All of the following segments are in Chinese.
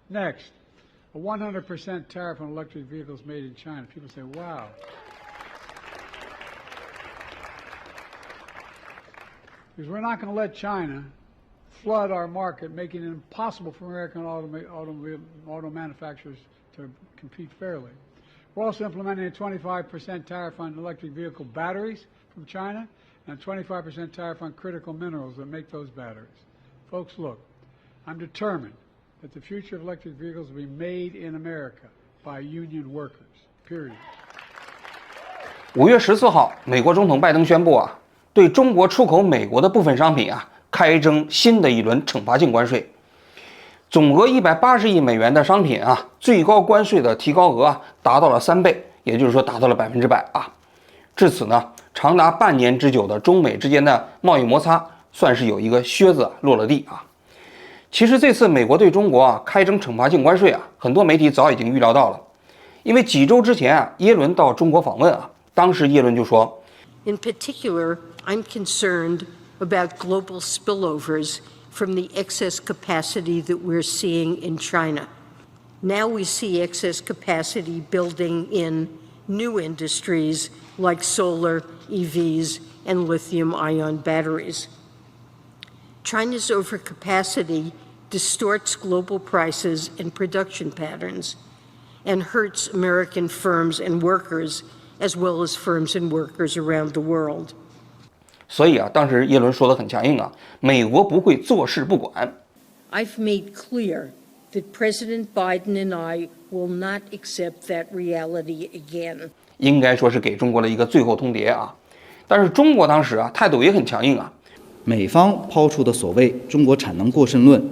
Next, a 100% tariff on electric vehicles made in China. People say, wow. Because we're not going to let China flood our market, making it impossible for American auto manufacturers to compete fairly. We're also implementing a 25% tariff on electric vehicle batteries from China and a 25% tariff on critical minerals that make those batteries. Folks, look, I'm determined that the future of electric vehicles will be made in America by union workers, period. 5月14号，美国总统拜登宣布对中国出口美国的部分商品开征新的一轮惩罚性关税，总额180亿美元的商品最高关税的提高额达到了3倍，也就是说达到了100%至此呢，长达半年之久的中美之间的贸易摩擦算是有一个靴子落了地其实这次美国对中国开征惩罚性关税很多媒体早已经预料到了，因为几周之前耶伦到中国访问当时耶伦就说 In particular, I'm concerned about global spillovers from the excess capacity that we're seeing in China. Now we see excess capacity building in new industries like solar, EVs, and lithium-ion batteries. China's overcapacity distorts global prices and production patterns and hurts American firms and workers, as well as firms and workers around the world. 所以当时耶伦说得很强硬美国不会坐视不管。I've made clear that President Biden and I will not accept that reality again. 应该说是给中国的一个最后通牒但是中国当时态度也很强硬美方抛出的所谓中国产能过剩论，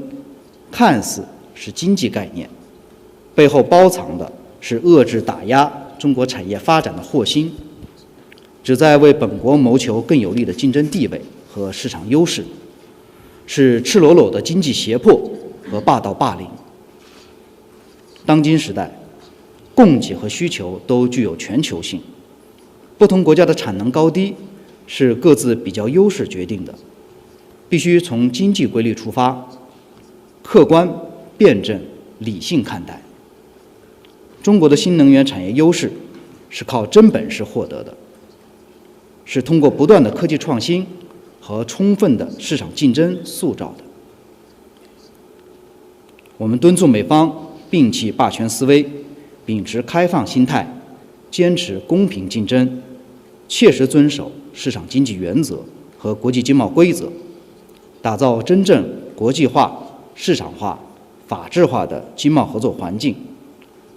看似是经济概念，背后包藏的是遏制打压中国产业发展的祸心，旨在为本国谋求更有利的竞争地位和市场优势，是赤裸裸的经济胁迫和霸道霸凌。当今时代，供给和需求都具有全球性，不同国家的产能高低是各自比较优势决定的，必须从经济规律出发，客观、辩证、理性看待。中国的新能源产业优势是靠真本事获得的，是通过不断的科技创新和充分的市场竞争塑造的。我们敦促美方摒弃霸权思维，秉持开放心态，坚持公平竞争，切实遵守市场经济原则和国际经贸规则，打造真正国际化、市场化、法治化的经贸合作环境，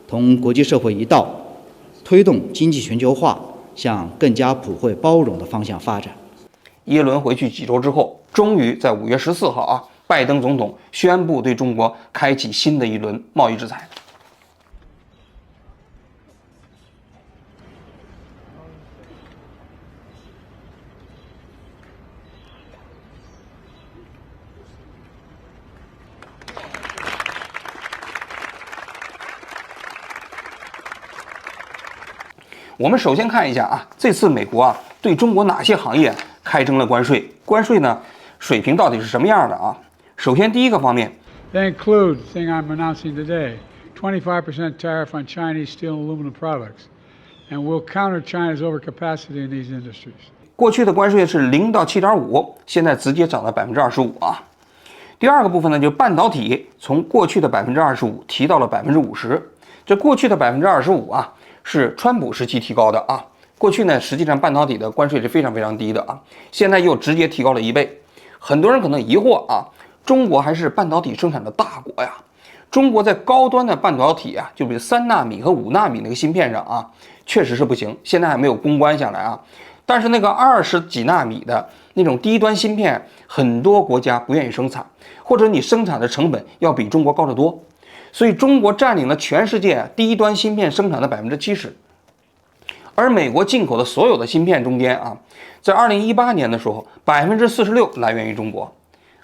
同国际社会一道，推动经济全球化向更加普惠包容的方向发展。耶伦回去几周之后，终于在5月14号拜登总统宣布对中国开启新的一轮贸易制裁。我们首先看一下这次美国对中国哪些行业开征了关税？关税呢水平到底是什么样的首先第一个方面 They include the thing I'm announcing today, 25% tariff on Chinese steel and aluminum products, and will counter China's overcapacity in these industries. 过去的关税是0到7.5%，现在直接涨到25%第二个部分呢，就半导体从过去的25%提到了50%。这过去的25%是川普时期提高的过去呢，实际上半导体的关税是非常非常低的现在又直接提高了1倍。很多人可能疑惑中国还是半导体生产的大国呀。中国在高端的半导体就比如3纳米和5纳米那个芯片上确实是不行，现在还没有攻关下来但是那个20几纳米的那种低端芯片，很多国家不愿意生产，或者你生产的成本要比中国高得多。所以中国占领了全世界低端芯片生产的70%，而美国进口的所有的芯片中间在2018年的时候，46%来源于中国。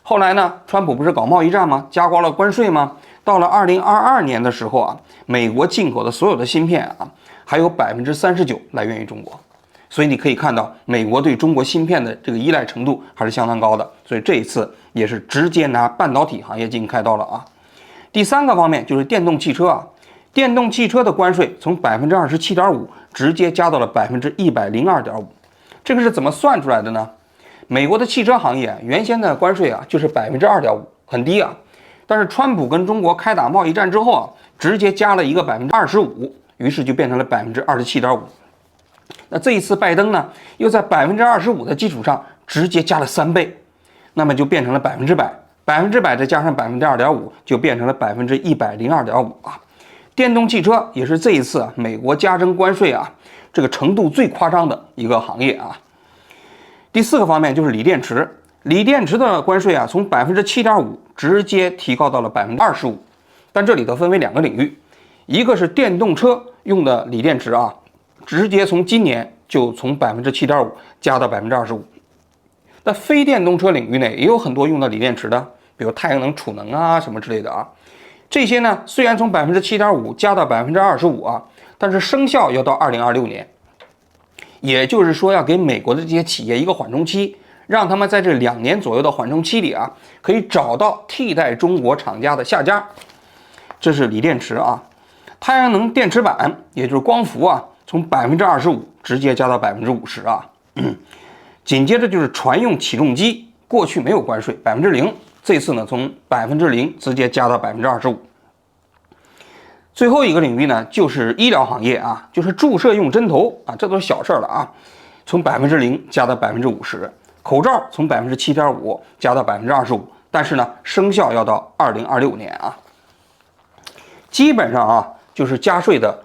后来呢，川普不是搞贸易战吗？加高了关税吗？到了2022年的时候美国进口的所有的芯片还有39%来源于中国。所以你可以看到，美国对中国芯片的这个依赖程度还是相当高的。所以这一次也是直接拿半导体行业进行开刀了第三个方面就是电动汽车啊，电动汽车的关税从27.5%直接加到了102.5%，这个是怎么算出来的呢？美国的汽车行业原先的关税啊就是2.5%，很低啊。但是川普跟中国开打贸易战之后啊，直接加了一个25%，于是就变成了27.5%。那这一次拜登呢，又在25%的基础上直接加了3倍，那么就变成了100%，100%再加上2.5%，就变成了102.5%啊。电动汽车也是这一次美国加征关税啊，这个程度最夸张的一个行业啊。第四个方面就是锂电池，锂电池的关税啊，从7.5%直接提高到了25%，但这里头分为2个领域，一个是电动车用的锂电池啊，直接从今年就从7.5%加到25%。那非电动车领域内也有很多用到锂电池的，比如太阳能、储能啊什么之类的啊。这些呢，虽然从7.5%加到25%啊，但是生效要到2026年，也就是说要给美国的这些企业一个缓冲期，让他们在这2年左右的缓冲期里啊，可以找到替代中国厂家的下家。这是锂电池啊。太阳能电池板，也就是光伏啊，从25%直接加到50%啊。紧接着就是船用起重机，过去没有关税0%，这次呢从0%直接加到25%。最后一个领域呢，就是医疗行业啊，就是注射用针头啊，这都是小事了啊，从0%加到50%，口罩从7.5%加到25%，但是呢，生效要到2026年啊。基本上啊，就是加税的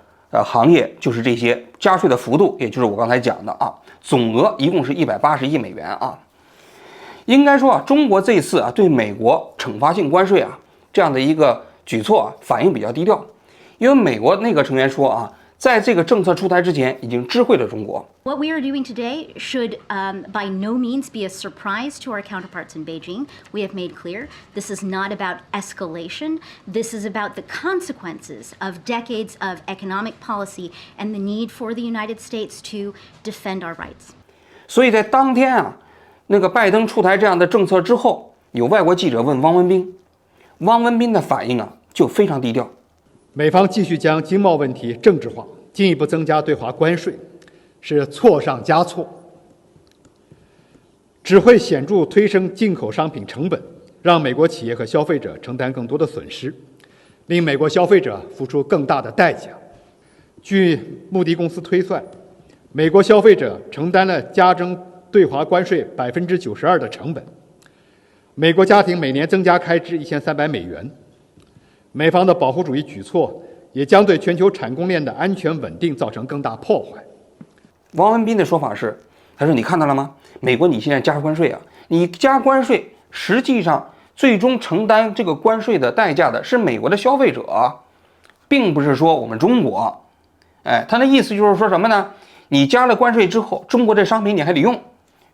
行业就是这些，加税的幅度也就是我刚才讲的啊，总额一共是180亿美元啊。应该说啊，中国这次啊对美国惩罚性关税啊这样的一个举措啊，反应比较低调。因为美国内阁成员说啊，在这个政策出台之前，已经知会了中国。What we are doing today should by no means be a surprise to our counterparts in Beijing. We have made clear this is not about escalation. This is about the consequences of decades of economic policy and the need for the United States to defend our rights. 所以在当天啊，那个拜登出台这样的政策之后，有外国记者问汪文斌，汪文斌的反应啊就非常低调。美方继续将经贸问题政治化，进一步增加对华关税，是错上加错，只会显著推升进口商品成本，让美国企业和消费者承担更多的损失，令美国消费者付出更大的代价。据穆迪公司推算，美国消费者承担了加征对华关税92%的成本，美国家庭每年增加开支1300美元。美方的保护主义举措也将对全球产供链的安全稳定造成更大破坏。汪文斌的说法是，他说你看到了吗？美国你现在加关税啊，你加关税，实际上最终承担这个关税的代价的是美国的消费者，并不是说我们中国。哎，他的意思就是说什么呢？你加了关税之后，中国这商品你还得用，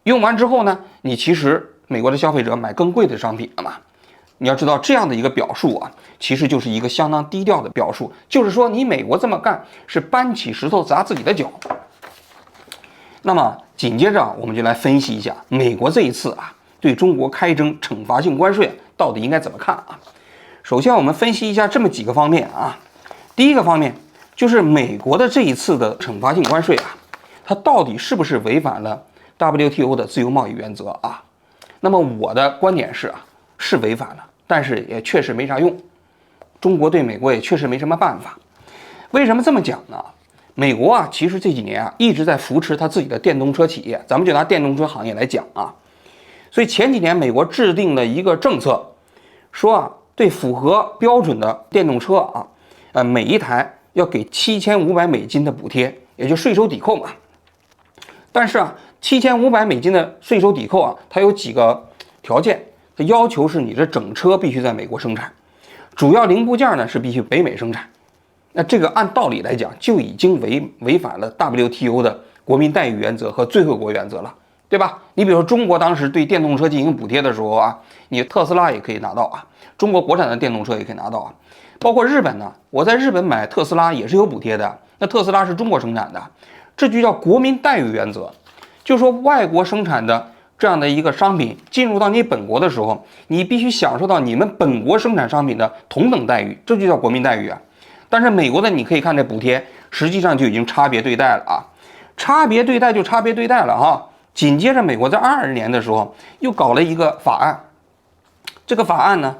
用完之后呢，你其实美国的消费者买更贵的商品了嘛。你要知道这样的一个表述啊，其实就是一个相当低调的表述，就是说你美国这么干是搬起石头砸自己的脚。那么紧接着我们就来分析一下美国这一次啊对中国开征惩罚性关税到底应该怎么看啊？首先我们分析一下这么几个方面啊。第一个方面就是美国的这一次的惩罚性关税啊，它到底是不是违反了 WTO 的自由贸易原则啊？那么我的观点是啊，是违反了，但是也确实没啥用，中国对美国也确实没什么办法。为什么这么讲呢？美国啊，其实这几年啊一直在扶持他自己的电动车企业，咱们就拿电动车行业来讲啊。所以前几年美国制定了一个政策，说啊，对符合标准的电动车啊，每一台要给7500美金的补贴，也就税收抵扣嘛。但是啊，7500美金的税收抵扣啊，它有几个条件，它要求是你这整车必须在美国生产，主要零部件呢是必须北美生产。那这个按道理来讲就已经违反了 WTO 的国民待遇原则和最惠国原则了，对吧？你比如说中国当时对电动车进行补贴的时候啊，你特斯拉也可以拿到啊，中国国产的电动车也可以拿到啊，包括日本呢，我在日本买特斯拉也是有补贴的，那特斯拉是中国生产的，这就叫国民待遇原则，就是说外国生产的这样的一个商品进入到你本国的时候，你必须享受到你们本国生产商品的同等待遇，这就叫国民待遇啊。但是美国的你可以看这补贴，实际上就已经差别对待了啊，差别对待就差别对待了哈。紧接着，美国在20年的时候又搞了一个法案，这个法案呢，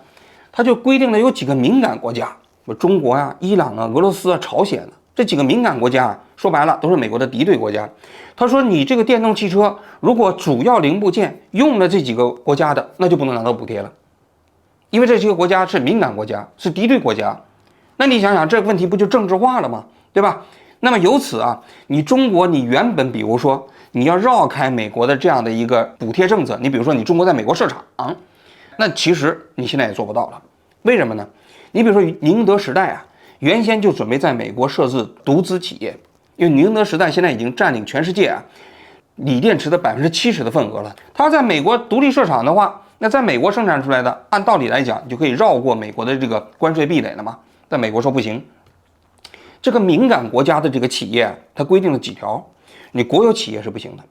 它就规定了有几个敏感国家，中国呀、伊朗啊、俄罗斯啊、朝鲜啊，这几个敏感国家说白了都是美国的敌对国家。他说你这个电动汽车如果主要零部件用了这几个国家的，那就不能拿到补贴了，因为这几个国家是敏感国家，是敌对国家。那你想想这个问题不就政治化了吗？对吧？那么由此啊，你中国你原本比如说你要绕开美国的这样的一个补贴政策，你比如说你中国在美国设厂，那其实你现在也做不到了。为什么呢？你比如说宁德时代啊，原先就准备在美国设置独资企业，因为宁德时代现在已经占领全世界啊锂电池的70%的份额了。它在美国独立设厂的话，那在美国生产出来的，按道理来讲，你就可以绕过美国的这个关税壁垒了嘛。在美国说不行，这个敏感国家的这个企业，它规定了几条，你国有企业是不行的，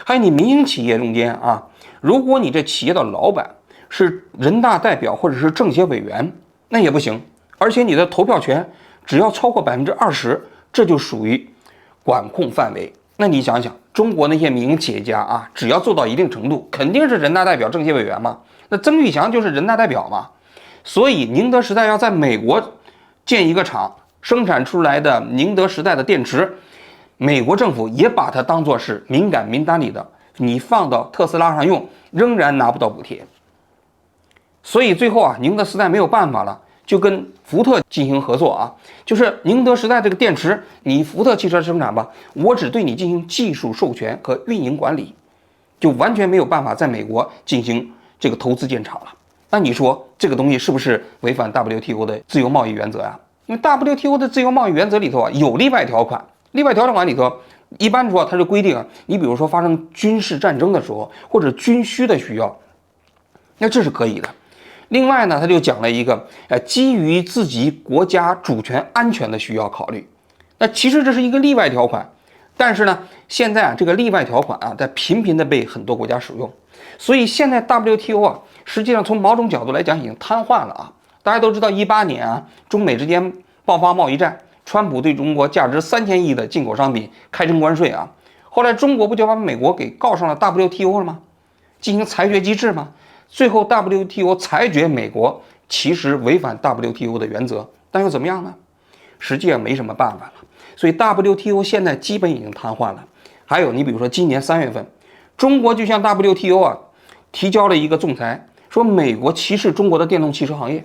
还有你民营企业中间啊，如果你这企业的老板是人大代表或者是政协委员，那也不行，而且你的投票权只要超过20%，这就属于管控范围。那你想想，中国那些民营企业家啊，只要做到一定程度，肯定是人大代表、政协委员嘛。那曾玉祥就是人大代表嘛。所以宁德时代要在美国建一个厂，生产出来的宁德时代的电池，美国政府也把它当作是敏感名单里的，你放到特斯拉上用，仍然拿不到补贴。所以最后啊，宁德时代没有办法了，就跟福特进行合作啊，就是宁德时代这个电池，你福特汽车生产吧，我只对你进行技术授权和运营管理，就完全没有办法在美国进行这个投资建厂了。那你说这个东西是不是违反 WTO 的自由贸易原则呀？因为 WTO 的自由贸易原则里头啊有例外条款，例外条款里头一般说它是规定啊，你比如说发生军事战争的时候或者军需的需要，那这是可以的。另外呢，他就讲了一个基于自己国家主权安全的需要考虑，那其实这是一个例外条款，但是呢，现在啊这个例外条款啊在频频的被很多国家使用，所以现在 WTO 啊实际上从某种角度来讲已经瘫痪了啊。大家都知道18年啊中美之间爆发贸易战，川普对中国价值3000亿的进口商品开征关税啊，后来中国不就把美国给告上了 WTO 了吗？进行裁决机制吗？最后 WTO 裁决美国其实违反 WTO 的原则，但又怎么样呢？实际上没什么办法了。所以 WTO 现在基本已经瘫痪了。还有你比如说今年3月份，中国就向 WTO 啊提交了一个仲裁，说美国歧视中国的电动汽车行业。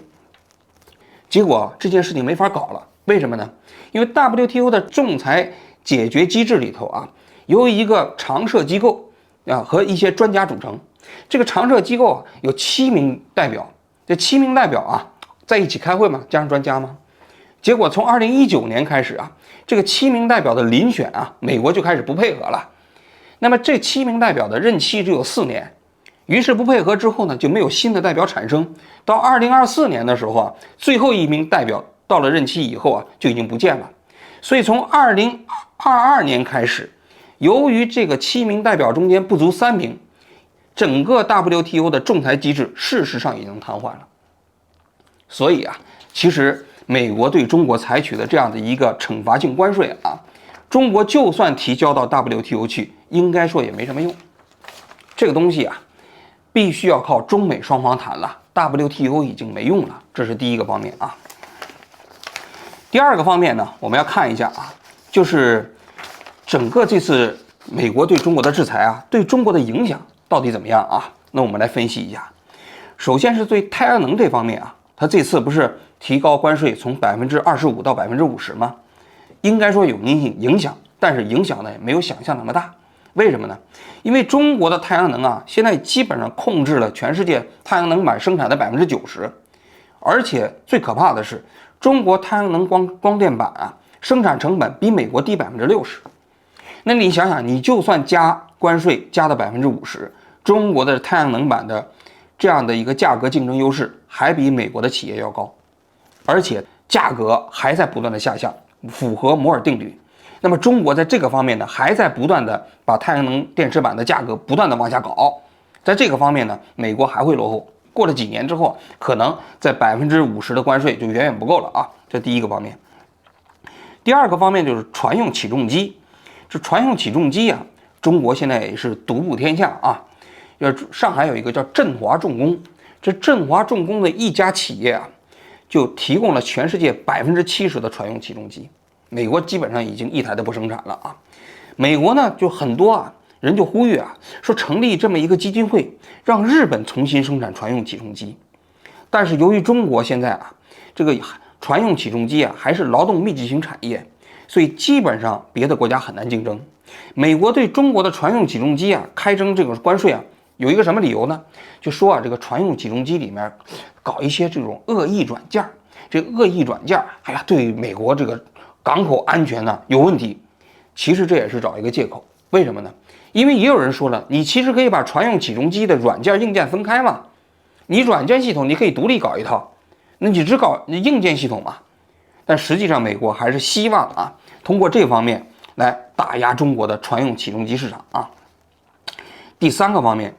结果这件事情没法搞了，为什么呢？因为 WTO 的仲裁解决机制里头啊，由一个常设机构啊和一些专家组成。这个常设机构啊有7名代表，这7名代表啊在一起开会嘛，加上专家嘛。结果从2019年开始啊，这个7名代表的遴选啊，美国就开始不配合了。那么这7名代表的任期只有4年，于是不配合之后呢，就没有新的代表产生。到2024年的时候啊，最后1名代表到了任期以后啊，就已经不见了。所以从2022年开始，由于这个7名代表中间不足3名，整个 WTO 的仲裁机制事实上已经瘫痪了。所以啊，其实美国对中国采取的这样的一个惩罚性关税啊，中国就算提交到 WTO 去，应该说也没什么用。这个东西啊，必须要靠中美双方谈了， WTO 已经没用了，这是第一个方面啊。第二个方面呢，我们要看一下啊，就是整个这次美国对中国的制裁啊，对中国的影响到底怎么样啊？那我们来分析一下。首先是对太阳能这方面啊，它这次不是提高关税从25%到50%吗？应该说有影响，但是影响呢也没有想象那么大。为什么呢？因为中国的太阳能啊，现在基本上控制了全世界太阳能板生产的90%，而且最可怕的是，中国太阳能光电板啊，生产成本比美国低60%。那你想想，你就算加关税加到50%，中国的太阳能板的这样的一个价格竞争优势还比美国的企业要高，而且价格还在不断的下降，符合摩尔定律。那么中国在这个方面呢，还在不断的把太阳能电池板的价格不断的往下搞，在这个方面呢，美国还会落后。过了几年之后，可能在50%的关税就远远不够了啊。这第一个方面。第二个方面就是船用起重机。这船用起重机啊，中国现在也是独步天下啊。上海有一个叫振华重工，这振华重工的一家企业啊，就提供了全世界70%的船用起重机。美国基本上已经一台都不生产了啊。美国呢，就很多人就呼吁说成立这么一个基金会，让日本重新生产船用起重机。但是由于中国现在这个船用起重机还是劳动密集型产业，所以基本上别的国家很难竞争。美国对中国的船用起重机开征这个关税有一个什么理由呢？就说这个船用起重机里面搞一些这种恶意软件，这恶意软件对美国这个港口安全有问题。其实这也是找一个借口，为什么呢？因为也有人说了，你其实可以把船用起重机的软件硬件分开嘛，你软件系统你可以独立搞一套，那你只搞硬件系统嘛。但实际上美国还是希望通过这方面来打压中国的船用起重机市场第三个方面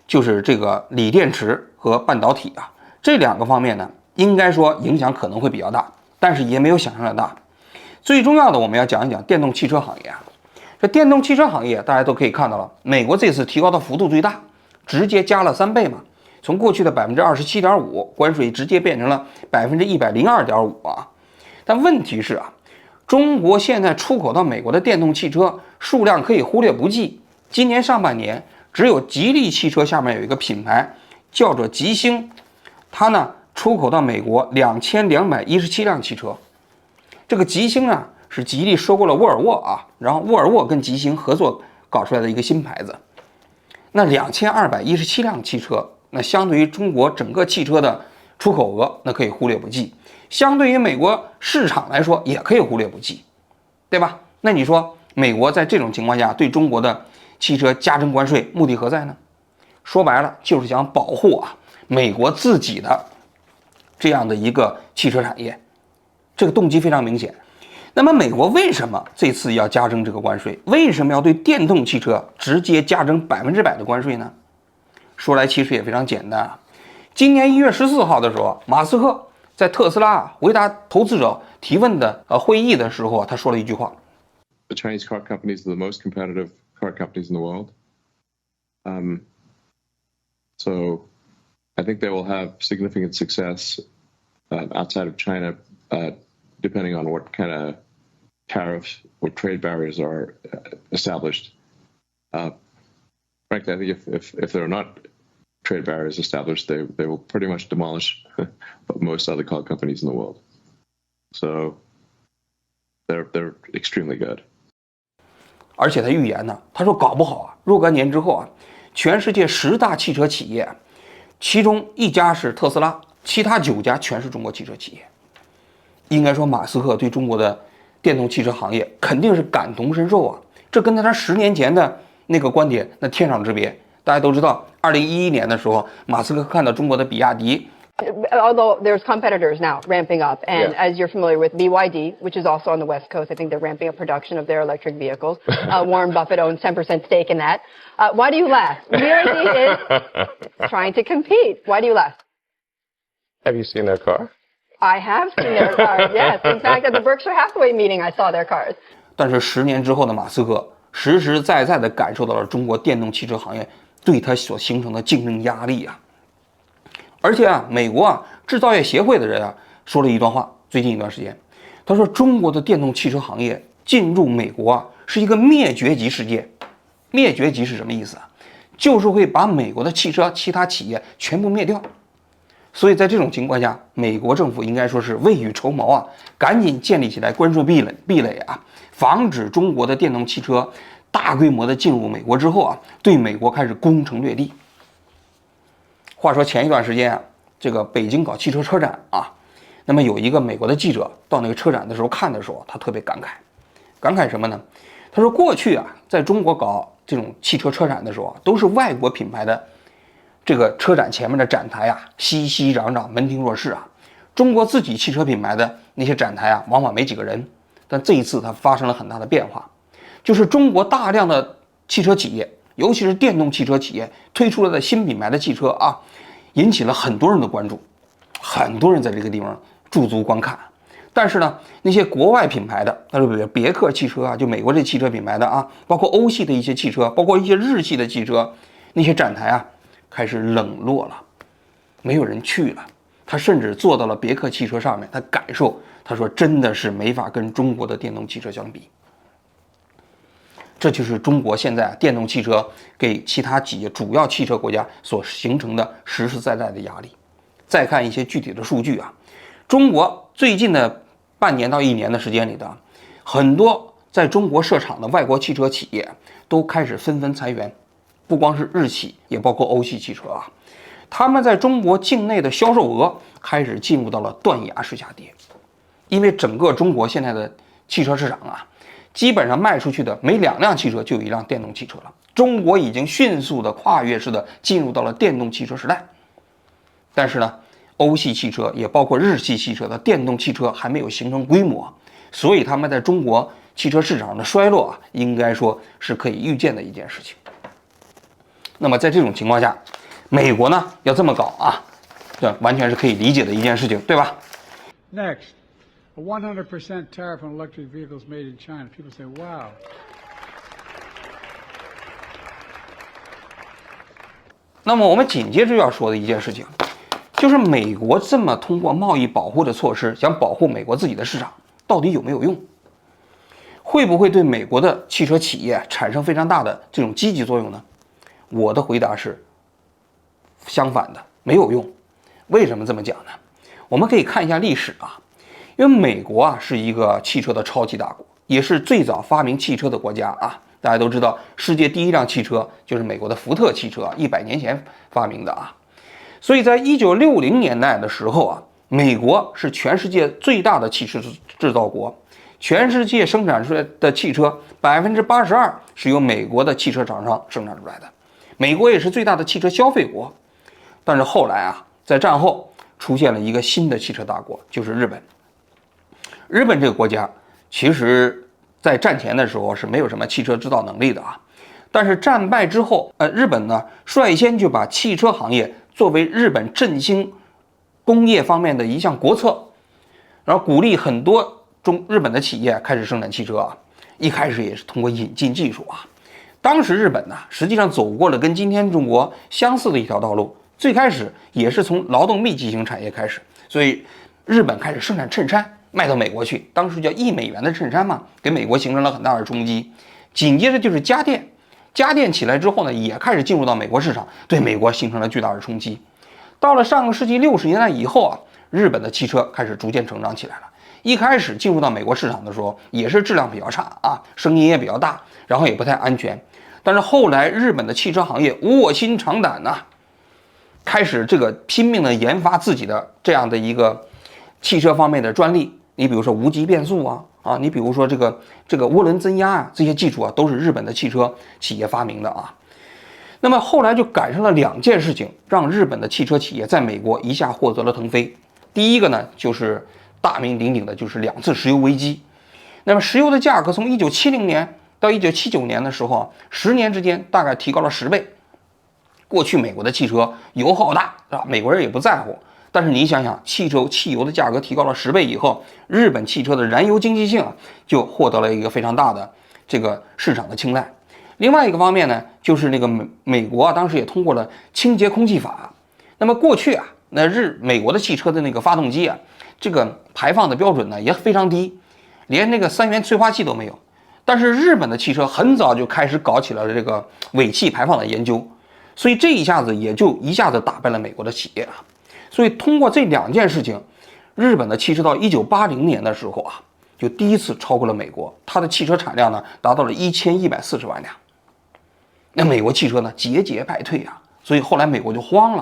就是这个锂电池和半导体这两个方面呢，应该说影响可能会比较大，但是也没有想象的大。最重要的，我们要讲一讲电动汽车行业这电动汽车行业大家都可以看到了，美国这次提高的幅度最大，直接加了3倍嘛，从过去的27.5%关税直接变成了102.5%但问题是中国现在出口到美国的电动汽车数量可以忽略不计。今年上半年，只有吉利汽车下面有一个品牌叫做吉星，它呢出口到美国2217辆汽车。这个吉星是吉利收购了沃尔沃然后沃尔沃跟吉星合作搞出来的一个新牌子。那2217辆汽车，那相对于中国整个汽车的出口额，那可以忽略不计。相对于美国市场来说，也可以忽略不计，对吧？那你说美国在这种情况下对中国的汽车加征关税，目的何在呢？说白了，就是想保护美国自己的这样的一个汽车产业，这个动机非常明显。那么美国为什么这次要加征这个关税？为什么要对电动汽车直接加征100%的关税呢？说来其实也非常简单今年1月14号的时候，马斯克在特斯拉回答投资者提问的会议的时候，他说了一句话 ：“The Chinese car companies are the most competitive car companies in the world. So I think they will have significant success outside of China, depending on what kind of tariffs or trade barriers are established. Frankly, I think if there are not trade barriers established, they will pretty much demolish most other car companies in the world. So they're extremely good.” 而且他预言呢，他说搞不好若干年之后全世界10大汽车企业，其中1家是特斯拉，其他9家全是中国汽车企业。应该说，马斯克对中国的电动汽车行业肯定是感同身受这跟他10年前的那个观点那天壤之别。大家都知道，2011年的时候，马斯克看到中国的比亚迪。Although there's competitors now ramping up, and as you're familiar with BYD, which is also on the West Coast, I think they're ramping up production of their electric vehicles. Warren Buffett owns 10% stake in that. Why do you laugh? BYD is trying to compete. Why do you laugh? Have you seen their car? I have seen their cars, yes. In fact, at the Berkshire Hathaway meeting, I saw their cars. 但是10年之后的马斯克实实在在地感受到了中国电动汽车行业对他所形成的竞争压力而且美国制造业协会的人说了一段话，最近一段时间，他说中国的电动汽车行业进入美国是一个灭绝级事件。灭绝级是什么意思就是会把美国的汽车其他企业全部灭掉。所以在这种情况下，美国政府应该说是未雨绸缪赶紧建立起来关税壁垒防止中国的电动汽车大规模的进入美国之后对美国开始攻城略地。话说前一段时间这个北京搞汽车车展那么有一个美国的记者到那个车展的时候看的时候，他特别感慨什么呢？他说过去在中国搞这种汽车车展的时候都是外国品牌的这个车展前面的展台熙熙攘攘，门庭若市中国自己汽车品牌的那些展台往往没几个人。但这一次它发生了很大的变化，就是中国大量的汽车企业尤其是电动汽车企业推出了的新品牌的汽车啊，引起了很多人的关注，很多人在这个地方驻足观看。但是呢，那些国外品牌的，那就别克汽车啊，就美国这汽车品牌的啊，包括欧系的一些汽车，包括一些日系的汽车，那些展台啊开始冷落了，没有人去了。他甚至坐到了别克汽车上面，他感受，他说真的是没法跟中国的电动汽车相比。这就是中国现在电动汽车给其他几个主要汽车国家所形成的实实在在的压力。再看一些具体的数据啊，中国最近的半年到1年的时间里的，很多在中国设厂的外国汽车企业都开始纷纷裁员，不光是日系，也包括欧系汽车啊。他们在中国境内的销售额开始进入到了断崖式下跌，因为整个中国现在的汽车市场啊，基本上卖出去的每2辆汽车就有1辆电动汽车了。中国已经迅速的跨越式的进入到了电动汽车时代。但是呢，欧系汽车也包括日系汽车的电动汽车还没有形成规模，所以他们在中国汽车市场的衰落啊，应该说是可以预见的一件事情。那么在这种情况下，美国呢要这么搞啊，这完全是可以理解的一件事情，对吧？ Next, a 100% tariff on electric vehicles made in China. People say, wow. 那么我们紧接着要说的一件事情，就是美国这么通过贸易保护的措施，想保护美国自己的市场，到底有没有用？会不会对美国的汽车企业产生非常大的这种积极作用呢？我的回答是相反的，没有用。为什么这么讲呢？我们可以看一下历史啊，因为美国啊是一个汽车的超级大国，也是最早发明汽车的国家啊。大家都知道，世界第1辆汽车就是美国的福特汽车，100年前发明的啊。所以在1960年代的时候啊，美国是全世界最大的汽车制造国，全世界生产出来的汽车82%是由美国的汽车厂商生产出来的。美国也是最大的汽车消费国。但是后来啊，在战后出现了一个新的汽车大国，就是日本。日本这个国家其实在战前的时候是没有什么汽车制造能力的啊，但是战败之后，日本呢率先就把汽车行业作为日本振兴工业方面的一项国策，然后鼓励很多日本的企业开始生产汽车啊。一开始也是通过引进技术啊。当时日本呢，实际上走过了跟今天中国相似的一条道路。最开始也是从劳动密集型产业开始，所以日本开始生产衬衫卖到美国去，当时叫$1的衬衫嘛，给美国形成了很大的冲击。紧接着就是家电，家电起来之后呢，也开始进入到美国市场，对美国形成了巨大的冲击。到了上个世纪60年代以后啊，日本的汽车开始逐渐成长起来了。一开始进入到美国市场的时候，也是质量比较差啊，声音也比较大，然后也不太安全。但是后来日本的汽车行业卧薪尝胆呐，开始这个拼命的研发自己的这样的一个汽车方面的专利。你比如说无级变速啊，你比如说这个涡轮增压啊，这些技术啊都是日本的汽车企业发明的啊。那么后来就赶上了2件事情，让日本的汽车企业在美国一下获得了腾飞。第一个呢，就是大名鼎鼎的就是2次石油危机。那么石油的价格从1970年到1979年的时候，10年之间大概提高了10倍。过去美国的汽车油耗大，是吧？美国人也不在乎。但是你想想，汽油的价格提高了10倍以后，日本汽车的燃油经济性就获得了一个非常大的这个市场的青睐。另外一个方面呢，就是那个美国当时也通过了清洁空气法。那么过去美国的汽车的那个发动机这个排放的标准呢也非常低，连那个3元催化剂都没有。但是日本的汽车很早就开始搞起了这个尾气排放的研究，所以这一下子打败了美国的企业啊。所以通过这2件事情，日本的汽车到1980年的时候就第一次超过了美国，它的汽车产量呢达到了1140万辆。那美国汽车呢节节败退所以后来美国就慌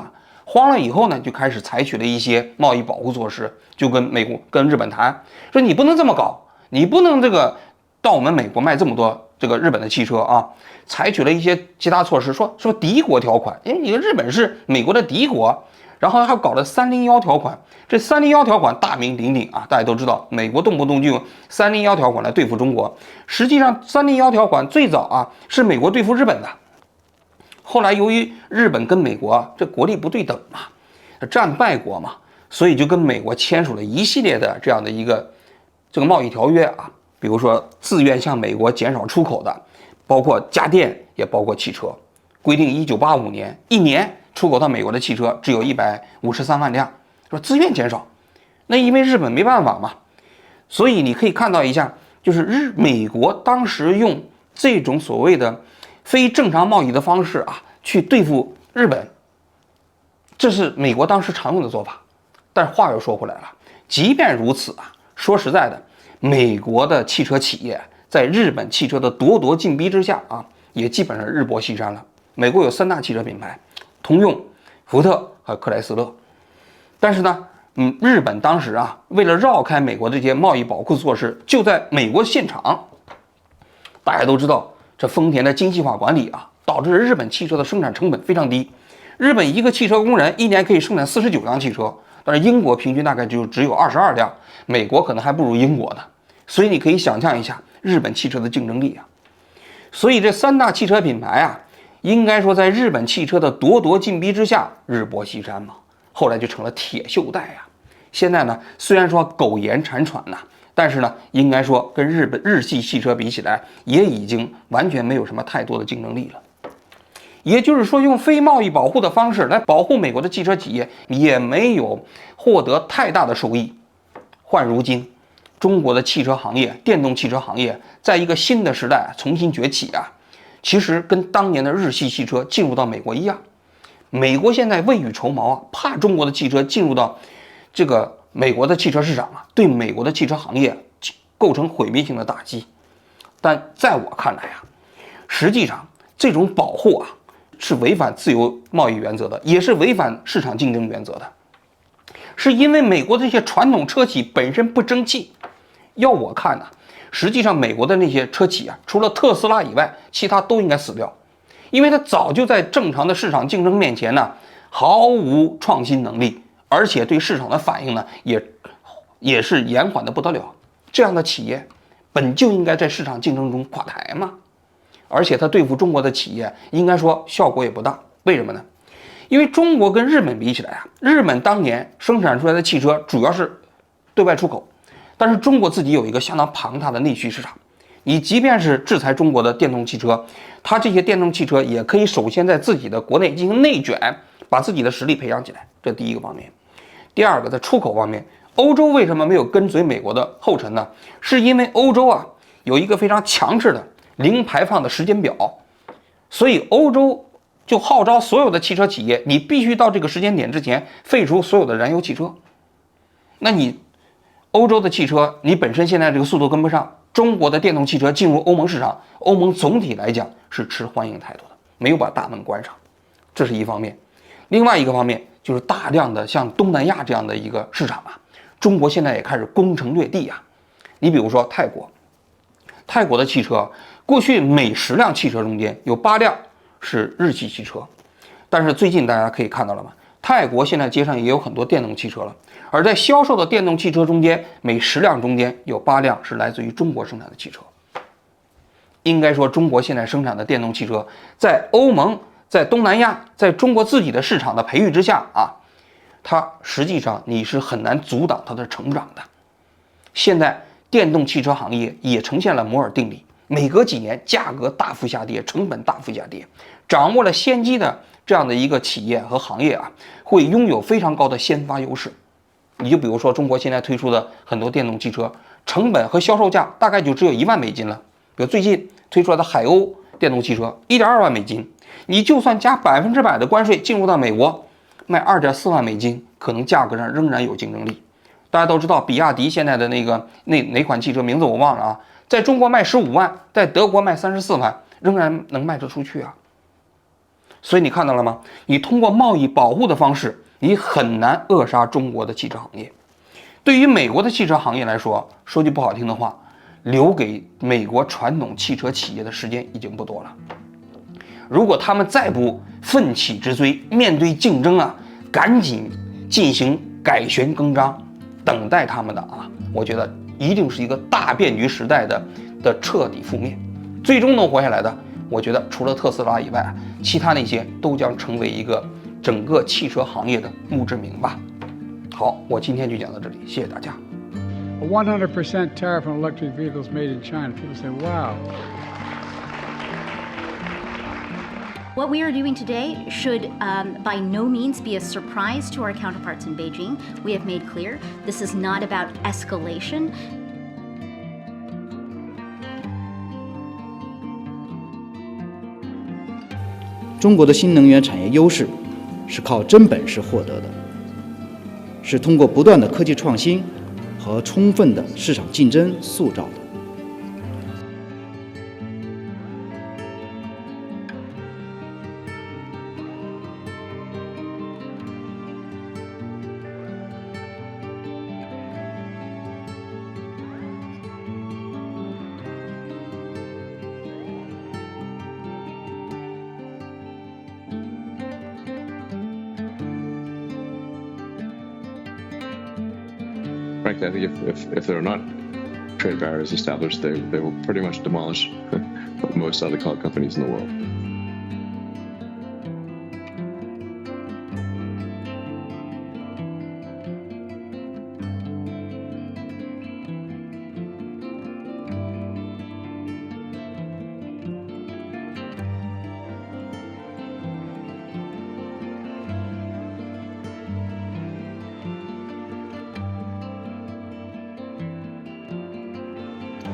了以后呢，就开始采取了一些贸易保护措施，就跟日本谈，说你不能这么搞，你不能到我们美国卖这么多这个日本的汽车采取了一些其他措施，说敌国条款，因为你日本是美国的敌国。然后还搞了301条款，这301条款大名鼎鼎大家都知道，美国动不动就用301条款来对付中国。实际上301条款最早是美国对付日本的，后来由于日本跟美国这国力不对等嘛，战败国嘛，所以就跟美国签署了一系列的这样的一个这个贸易条约啊，比如说自愿向美国减少出口的，包括家电，也包括汽车，规定1985年一年出口到美国的汽车只有153万辆，说自愿减少。那因为日本没办法嘛，所以你可以看到一下，就是美国当时用这种所谓的非正常贸易的方式啊，去对付日本，这是美国当时常用的做法。但是话又说回来了，即便如此啊，说实在的，美国的汽车企业在日本汽车的咄咄进逼之下啊，也基本上日薄西山了。美国有3大汽车品牌，通用、福特和克莱斯勒。但是呢，日本当时啊，为了绕开美国这些贸易保护措施，就在美国现场，大家都知道，这丰田的精细化管理啊，导致日本汽车的生产成本非常低。日本一个汽车工人一年可以生产49辆汽车，但是英国平均大概就只有22辆，美国可能还不如英国呢。所以你可以想象一下日本汽车的竞争力啊。所以这3大汽车品牌啊，应该说在日本汽车的咄咄进逼之下，日薄西山嘛。后来就成了铁锈带啊。现在呢，虽然说苟延残喘呐，但是呢，应该说跟日系汽车比起来，也已经完全没有什么太多的竞争力了。也就是说，用非贸易保护的方式来保护美国的汽车企业，也没有获得太大的收益。换如今，中国的汽车行业、电动汽车行业，在一个新的时代重新崛起啊，其实跟当年的日系汽车进入到美国一样。美国现在未雨绸缪啊，怕中国的汽车进入到这个美国的汽车市场啊，对美国的汽车行业构成毁灭性的打击。但在我看来啊，实际上这种保护啊，是违反自由贸易原则的，也是违反市场竞争原则的。是因为美国这些传统车企本身不争气。要我看呢，实际上美国的那些车企啊，除了特斯拉以外，其他都应该死掉。因为它早就在正常的市场竞争面前呢，毫无创新能力，而且对市场的反应呢，也是延缓的不得了。这样的企业本就应该在市场竞争中垮台嘛。而且它对付中国的企业，应该说效果也不大。为什么呢？因为中国跟日本比起来啊，日本当年生产出来的汽车主要是对外出口，但是中国自己有一个相当庞大的内需市场。你即便是制裁中国的电动汽车，它这些电动汽车也可以首先在自己的国内进行内卷，把自己的实力培养起来，这第一个方面。第二个，在出口方面，欧洲为什么没有跟随美国的后尘呢？是因为欧洲啊有一个非常强制的零排放的时间表，所以欧洲就号召所有的汽车企业，你必须到这个时间点之前废除所有的燃油汽车。那你欧洲的汽车，你本身现在这个速度跟不上。中国的电动汽车进入欧盟市场，欧盟总体来讲是持欢迎态度的，没有把大门关上，这是一方面。另外一个方面就是大量的像东南亚这样的一个市场啊，中国现在也开始攻城略地啊。你比如说泰国的汽车，过去每10辆汽车中间有8辆是日系汽车，但是最近大家可以看到了吗？泰国现在街上也有很多电动汽车了，而在销售的电动汽车中间，每10辆中间有8辆是来自于中国生产的汽车。应该说，中国现在生产的电动汽车，在欧盟、在东南亚、在中国自己的市场的培育之下啊，它实际上你是很难阻挡它的成长的。现在电动汽车行业也呈现了摩尔定律，每隔几年价格大幅下跌，成本大幅下跌，掌握了先机的这样的一个企业和行业啊，会拥有非常高的先发优势。你就比如说中国现在推出的很多电动汽车，成本和销售价大概就只有1万美金了。比如最近推出来的海鸥电动汽车1.2万美金，你就算加100%的关税进入到美国，卖2.4万美金，可能价格上仍然有竞争力。大家都知道，比亚迪现在的哪款汽车名字我忘了啊，在中国卖15万，在德国卖34万，仍然能卖得出去啊。所以你看到了吗？你通过贸易保护的方式，你很难扼杀中国的汽车行业。对于美国的汽车行业来说，说句不好听的话，留给美国传统汽车企业的时间已经不多了。如果他们再不奋起直追，面对竞争啊，赶紧进行改弦更张，等待他们的啊，我觉得一定是一个大变局时代的彻底覆灭。最终能活下来的，我觉得除了特斯拉以外，其他那些都将成为一个整个汽车行业的墓志铭吧。好，我今天就讲到这里，谢谢大家。A 100% tariff on electric vehicles made in China. People say, wow. What we are doing today should by no means be a surprise to our counterparts in Beijing. We have made clear this is not about escalation. 中国的新能源产业优势是靠真本事获得的，是通过不断的科技创新和充分的市场竞争塑造的。Frankly, I think if there are not trade barriers established, they will pretty much demolish most other car companies in the world.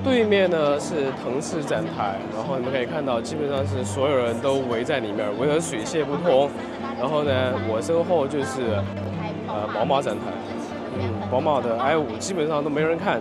“对面呢是腾势展台，然后你们可以看到，基本上是所有人都围在里面，围得水泄不通。然后呢，我身后就是宝马展台，宝马的 i5基本上都没人看。